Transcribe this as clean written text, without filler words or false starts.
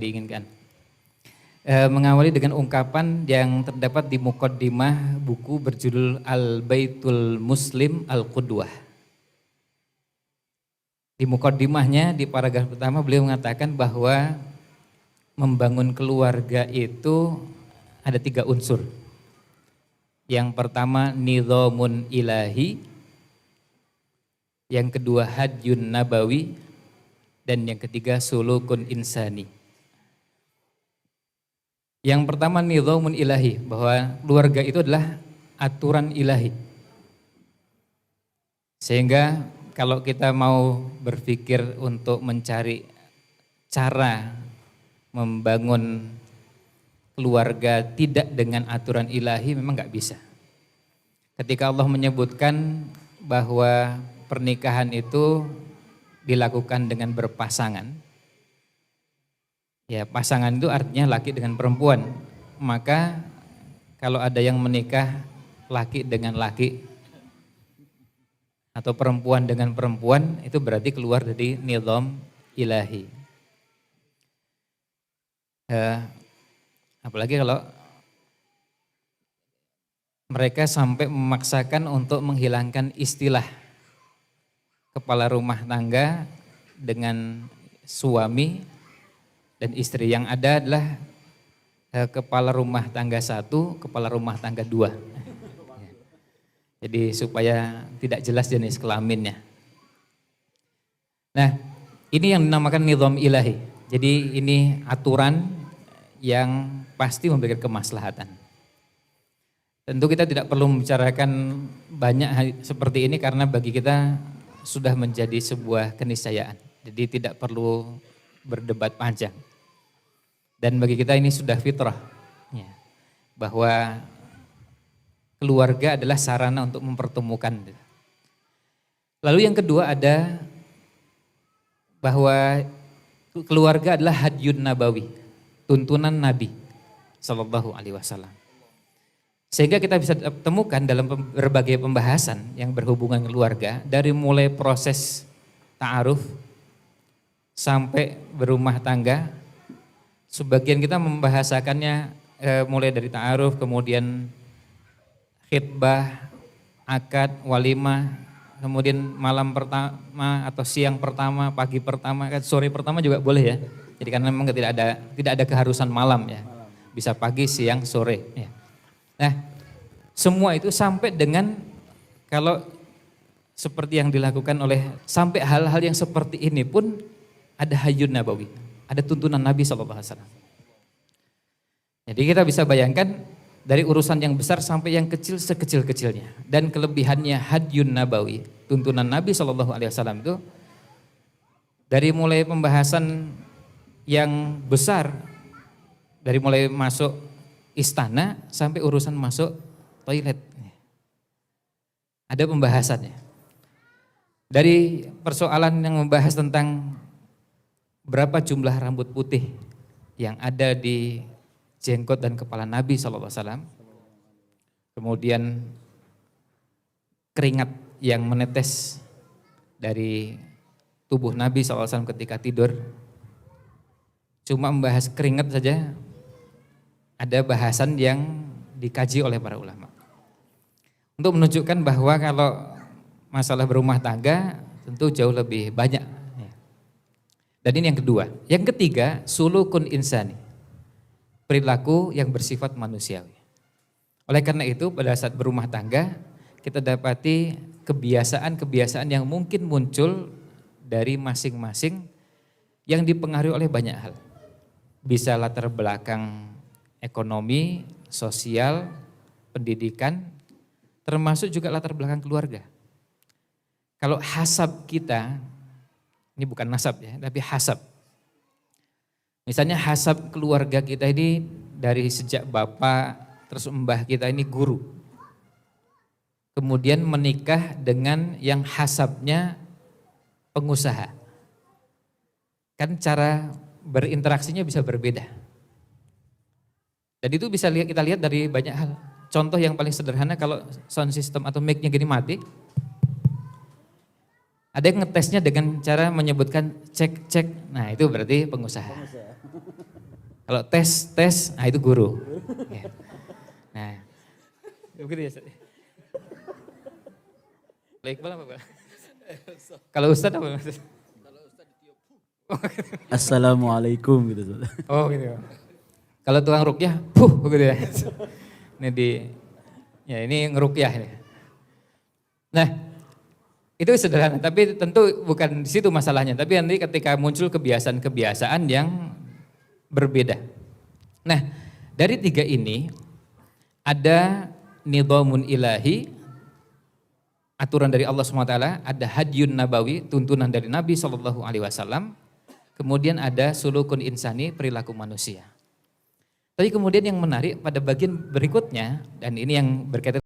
diinginkan. Mengawali dengan ungkapan yang terdapat di muqaddimah buku berjudul Al-Baitul Muslim Al-Qudwah. Di muqaddimahnya di paragraf pertama beliau mengatakan bahwa membangun keluarga itu ada 3 unsur. Yang pertama nidhamun ilahi, yang kedua hadyun nabawi, dan yang ketiga sulukun insani. Yang pertama nidhamun ilahi, bahwa keluarga itu adalah aturan ilahi. Sehingga kalau kita mau berpikir untuk mencari cara membangun keluarga tidak dengan aturan ilahi memang nggak bisa. Ketika Allah menyebutkan bahwa pernikahan itu dilakukan dengan berpasangan, ya pasangan itu artinya laki dengan perempuan. Maka kalau ada yang menikah laki dengan laki atau perempuan dengan perempuan, itu berarti keluar dari nizam ilahi. Apalagi kalau mereka sampai memaksakan untuk menghilangkan istilah kepala rumah tangga dengan suami dan istri. Yang ada adalah kepala rumah tangga 1, kepala rumah tangga 2. Jadi supaya tidak jelas jenis kelaminnya. Nah, ini yang dinamakan nizam ilahi. Jadi ini aturan yang pasti memberikan kemaslahatan. Tentu kita tidak perlu membicarakan banyak seperti ini karena bagi kita sudah menjadi sebuah keniscayaan. Jadi tidak perlu berdebat panjang. Dan bagi kita ini sudah fitrah, ya, bahwa keluarga adalah sarana untuk mempertemukan. Lalu yang kedua ada bahwa keluarga adalah hadyun nabawi, tuntunan Nabi Sallallahu Alaihi Wasallam. Sehingga kita bisa temukan dalam berbagai pembahasan yang berhubungan keluarga, dari mulai proses ta'aruf sampai berumah tangga. Sebagian kita membahasakannya mulai dari ta'aruf, kemudian khitbah, akad, walimah, kemudian malam pertama atau siang pertama, pagi pertama, sore pertama juga boleh ya. Jadi karena memang tidak ada keharusan malam ya. Bisa pagi, siang, sore ya. Nah, semua itu sampai dengan kalau seperti yang dilakukan oleh sampai hal-hal yang seperti ini pun ada hayyun nabawi, ada tuntunan Nabi SAW. Jadi kita bisa bayangkan dari urusan yang besar sampai yang kecil sekecil-kecilnya. Dan kelebihannya hadyun nabawi, tuntunan Nabi SAW itu dari mulai pembahasan yang besar, dari mulai masuk istana sampai urusan masuk toilet. Ada pembahasannya. Dari persoalan yang membahas tentang berapa jumlah rambut putih yang ada di jenggot dan kepala Nabi SAW. Kemudian keringat yang menetes dari tubuh Nabi SAW ketika tidur. Cuma membahas keringat saja ada bahasan yang dikaji oleh para ulama. Untuk menunjukkan bahwa kalau masalah berumah tangga tentu jauh lebih banyak. Dan ini yang kedua. Yang ketiga, sulukun insani. Perilaku yang bersifat manusiawi. Oleh karena itu pada saat berumah tangga kita dapati kebiasaan-kebiasaan yang mungkin muncul dari masing-masing yang dipengaruhi oleh banyak hal. Bisa latar belakang ekonomi, sosial, pendidikan, termasuk juga latar belakang keluarga. Kalau hasab kita, ini bukan nasab ya, tapi hasab. Misalnya hasab keluarga kita ini dari sejak bapak, terus mbah kita ini guru. Kemudian menikah dengan yang hasabnya pengusaha. Kan cara berinteraksinya bisa berbeda. Dan itu bisa kita lihat dari banyak hal. Contoh yang paling sederhana kalau sound system atau mic-nya gini mati. Ada yang ngetesnya dengan cara menyebutkan cek-cek. Nah itu berarti pengusaha. Kalau tes, nah itu guru. Ya. Nah, begitu ya. Iqbal apa, Pak? Kalau Ustadz apa maksud? Assalamualaikum gitu. Oh gitu. Kalau tukang rukyah, begitu ya. Ini ngerukyah ini. Nah, itu sederhana, tapi tentu bukan di situ masalahnya. Tapi nanti ketika muncul kebiasaan-kebiasaan yang berbeda. Nah, dari tiga ini ada nidhamun ilahi, aturan dari Allah SWT, ada hadyun nabawi, tuntunan dari Nabi SAW, kemudian ada sulukun insani, perilaku manusia. Tapi kemudian yang menarik pada bagian berikutnya, dan ini yang berkaitan